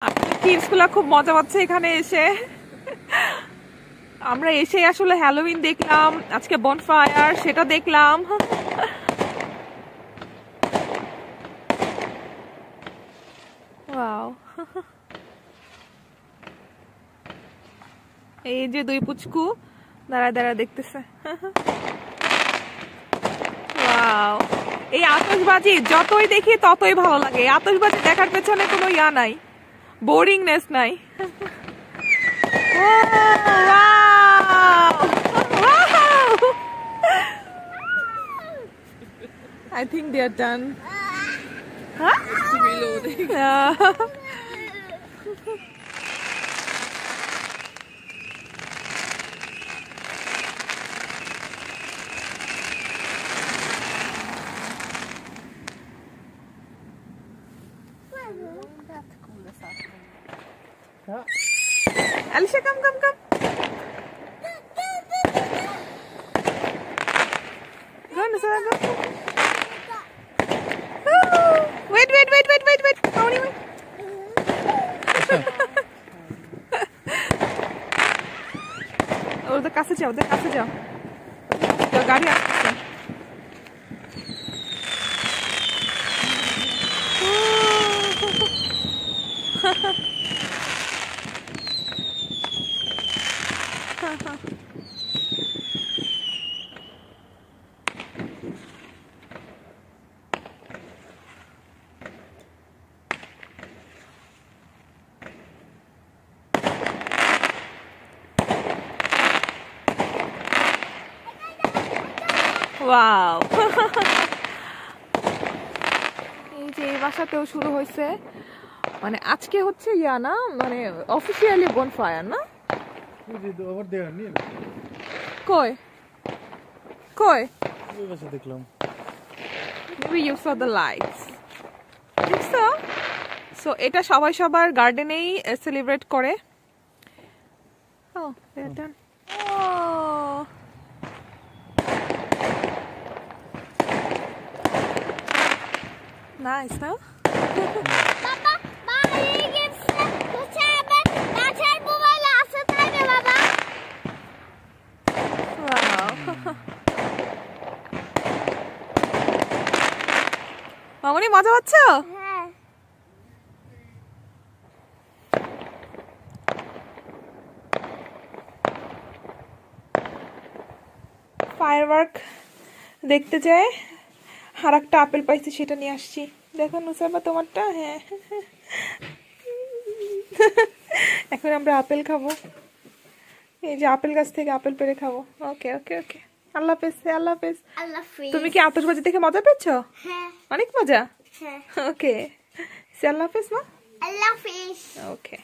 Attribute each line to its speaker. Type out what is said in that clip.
Speaker 1: কিডসগুলো খুব মজা পাচ্ছে এখানে এসে। আমরা এসে আসলে হ্যালোউইন দেখলাম, আজকে বনফায়ার সেটা দেখলাম। ওয়াও, এই যে দুই পুচকু দাঁড়া দাঁড়া দেখতেছে। ওয়াও, এই আতশবাজি যতই দেখি ততই ভালো লাগে। আতশবাজি দেখার পেছনে কোনো ইয়া নাই, বোরিংনেস নাই। I think they are done. Huh?
Speaker 2: It's reloading.
Speaker 1: Yeah. Alicia, come. Go, Nusara, go. Wait. Pauni, wait. ওদের কাছে যাও, গাড়ি আসছে। ওয়াও, এই যে এই বাসাতেও শুরু হয়েছে, মানে আজকে হচ্ছে ইয়া না, মানে অফিসিয়ালি বনফায়ার না? কই
Speaker 3: দেখলাম।
Speaker 1: Maybe you saw the lights. দেখছো? So এটা সবাই সবার গার্ডেনেই সেলিব্রেট করে। Oh, they're done. Oh. Nice, no?
Speaker 4: Baba, bari gitsin. Dışarıda kaçar bu böyle asıtaydı baba.
Speaker 1: Wow. মামনি মজা পাচ্ছ?
Speaker 4: হ্যাঁ।
Speaker 1: ফায়ারওয়ার্ক দেখতে যাই, আর একটা আপেল পাইছি সেটা নিয়ে আসছি। দেখো নুসাইবা তোমারটা। হ্যাঁ, এখন আমরা আপেল খাবো, এই যে আপেল গাছ থেকে আপেল পেড়ে খাবো। ওকে। আল্লাহ হাফেজ।
Speaker 4: আল্লাহ হাফেজ।
Speaker 1: তুমি কি আতশবাজি দেখে মজা পেয়েছো?
Speaker 4: হ্যাঁ।
Speaker 1: অনেক মজা।
Speaker 4: হ্যাঁ।
Speaker 1: ওকে, আল্লাহ হাফেজ মা।
Speaker 4: আল্লাহ হাফেজ।
Speaker 1: ওকে।